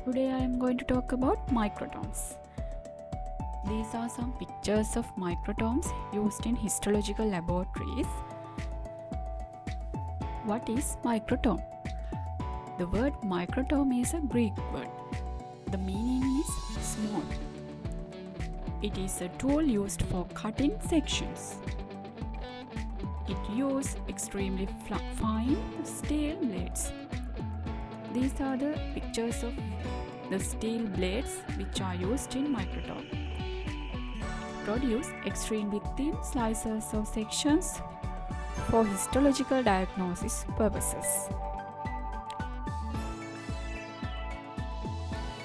Today I am going to talk about microtomes. These are some pictures of microtomes used in histological laboratories. What is microtome? The word microtome is a Greek word. The meaning is small. It is a tool used for cutting sections. It uses extremely fine steel blades. These are the pictures of the steel blades which are used in microtome. Produce extremely thin slices of sections for histological diagnosis purposes.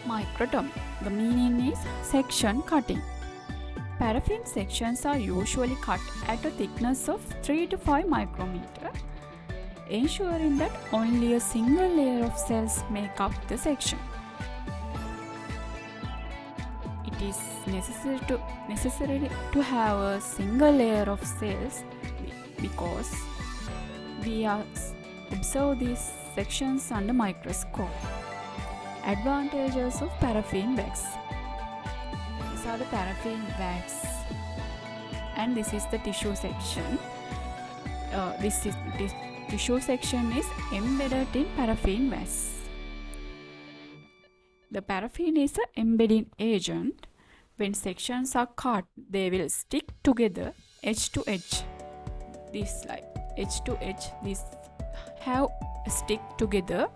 Microtomy. The meaning is section cutting. Paraffin sections are usually cut at a thickness of 3 to 5 micrometer, ensuring that only a single layer of cells make up the section. It is necessary to have a single layer of cells because we observe these sections under microscope. Advantages of paraffin wax. These are the paraffin wax, and this is the tissue section. This tissue section is embedded in paraffin wax. The paraffin is an embedding agent. When sections are cut, they will stick together edge to edge. This like edge to edge, these have stick together.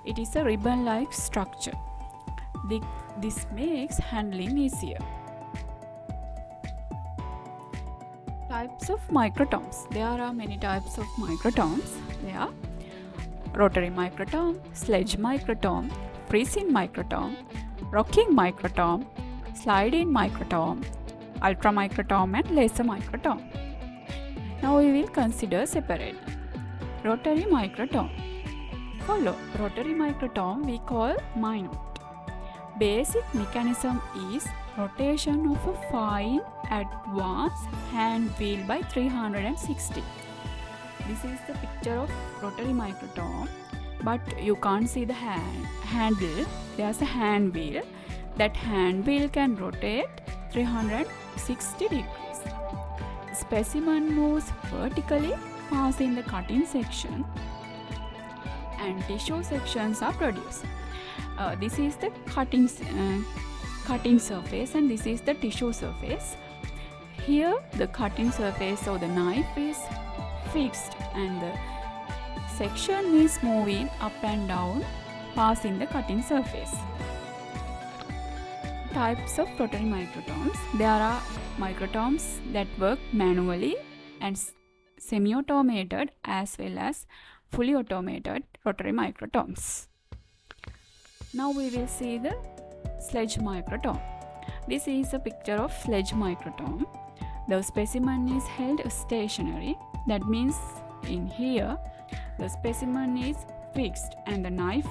It is a ribbon-like structure. This makes handling easier. Types of microtomes. There are many types of microtomes. There are rotary microtome, sledge microtome, freezing microtome, rocking microtome, slide-in microtome, ultramicrotome and laser microtome. Now we will consider separately. Rotary microtome. For rotary microtome we call minute. Basic mechanism is rotation of a fine advanced hand wheel by 360. This is the picture of rotary microtome, but you can't see the handle. There's a hand wheel. That hand wheel can rotate 360 degrees. Specimen moves vertically, passing the cutting section, and tissue sections are produced. This is the cutting surface, and this is the tissue surface. Here the cutting surface of the knife is fixed and the section is moving up and down, passing the cutting surface. Types of rotary microtomes. There are microtomes that work manually and semi-automated as well as fully automated rotary microtomes. Now we will see the sledge microtome. This is a picture of sledge microtome. The specimen is held stationary. That means in here the specimen is fixed and the knife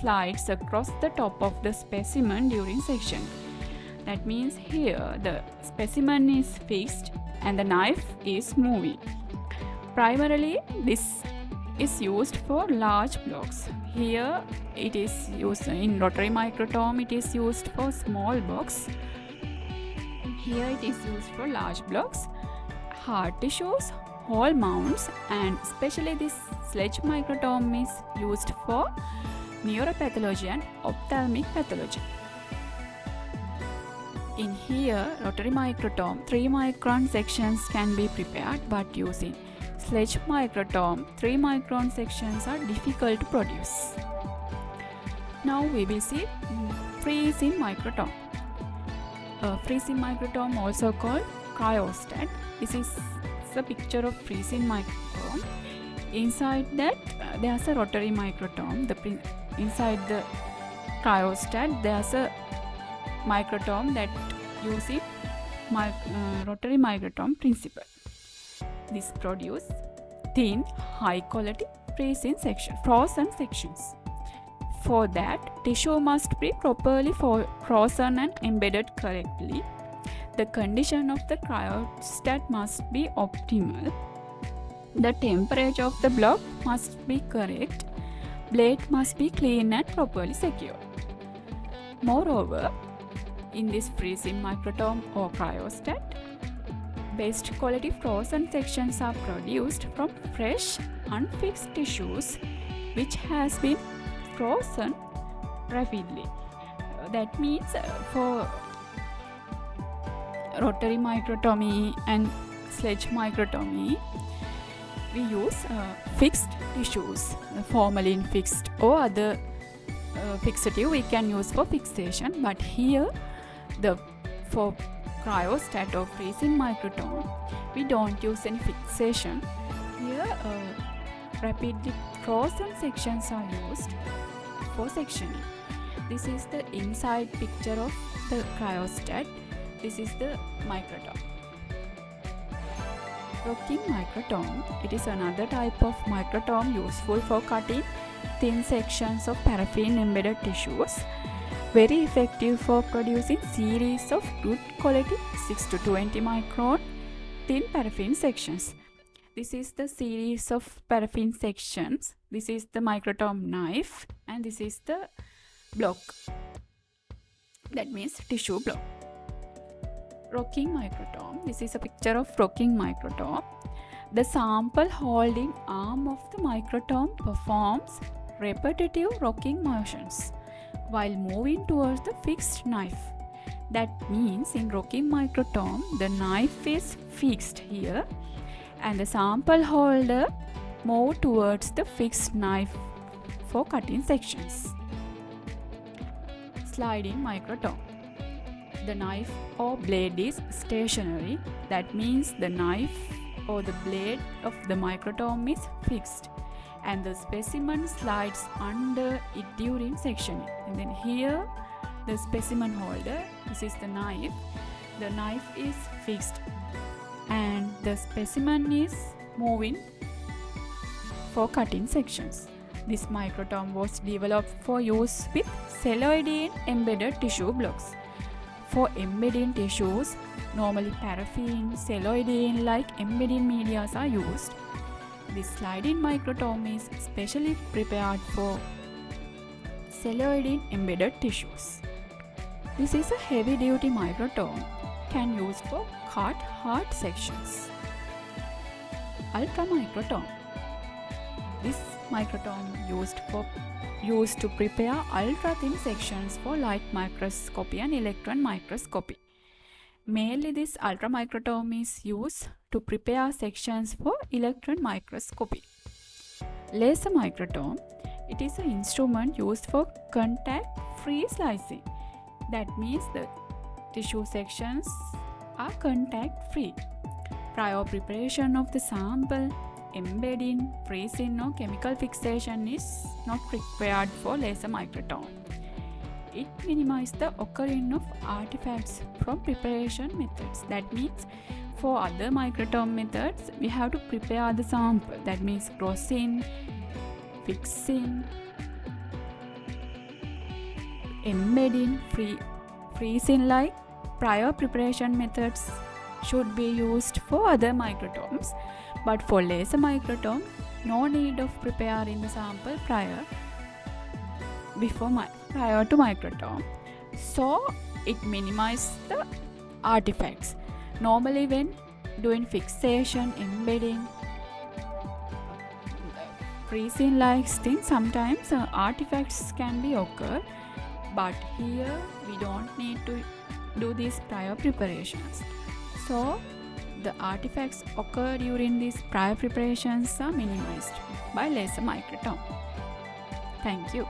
slides across the top of the specimen during section. That means here the specimen is fixed and the knife is moving. Primarily this is used for large blocks. Here it is used in rotary microtome, it is used for small blocks. Here it is used for large blocks, hard tissues, whole mounts, and especially this sledge microtome is used for neuropathology and ophthalmic pathology. In here, rotary microtome, 3 micron sections can be prepared, but using sledge microtome, 3 micron sections are difficult to produce. Now we will see freezing microtome. Freezing microtome, also called cryostat. This is a picture of freezing microtome. Inside that there's a rotary microtome. Inside the cryostat there's a microtome that uses rotary microtome principle. This produces thin, high quality frozen sections. For that, tissue must be properly frozen and embedded correctly. The condition of the cryostat must be optimal. The temperature of the block must be correct. blade must be clean and properly secured. Moreover, in this freezing microtome or cryostat, best quality frozen sections are produced from fresh, unfixed tissues which has been frozen rapidly. That means for rotary microtomy and sledge microtomy, we use fixed tissues, formalin fixed or other fixative we can use for fixation. But here, for cryostat or freezing microtome, we don't use any fixation. Here, rapidly frozen sections are used for sectioning. This is the inside picture of the cryostat. This is the microtome. Rocking microtome. It is another type of microtome useful for cutting thin sections of paraffin embedded tissues. Very effective for producing series of good quality 6 to 20 micron thin paraffin sections. This is the series of paraffin sections. This is the microtome knife and this is the block. That means tissue block. Rocking microtome. This is a picture of rocking microtome. The sample holding arm of the microtome performs repetitive rocking motions while moving towards the fixed knife. That means in rocking microtome, the knife is fixed here and the sample holder move towards the fixed knife for cutting sections. Sliding microtome. The knife or blade is stationary. That means the knife or the blade of the microtome is fixed and the specimen slides under it during sectioning. And then here the specimen holder, this is the knife is fixed and the specimen is moving for cutting sections. This microtome was developed for use with celloidine embedded tissue blocks. For embedding tissues, normally paraffin, celloidine like embedding media are used. This sliding microtome is specially prepared for celloidine embedded tissues. This is a heavy duty microtome can use for cut hard sections. Ultra microtome. This microtome used to prepare ultra thin sections for light microscopy and electron microscopy. Mainly this ultra microtome is used to prepare sections for electron microscopy. Laser microtome. It is an instrument used for contact-free slicing. That means the tissue sections are contact-free. Prior preparation of the sample, embedding, freezing or chemical fixation is not required for laser microtome. It minimizes the occurring of artifacts from preparation methods. That means for other microtome methods, we have to prepare the sample. That means crossing, fixing, embedding, freezing like prior preparation methods should be used for other microtomes. But for laser microtome, no need of preparing the sample prior to microtome. So it minimizes the artifacts. Normally when doing fixation, embedding, freezing like things, sometimes artifacts can be occurred. But here we don't need to do these prior preparations. So the artifacts occur during these prior preparations are minimized by laser microtome. Thank you.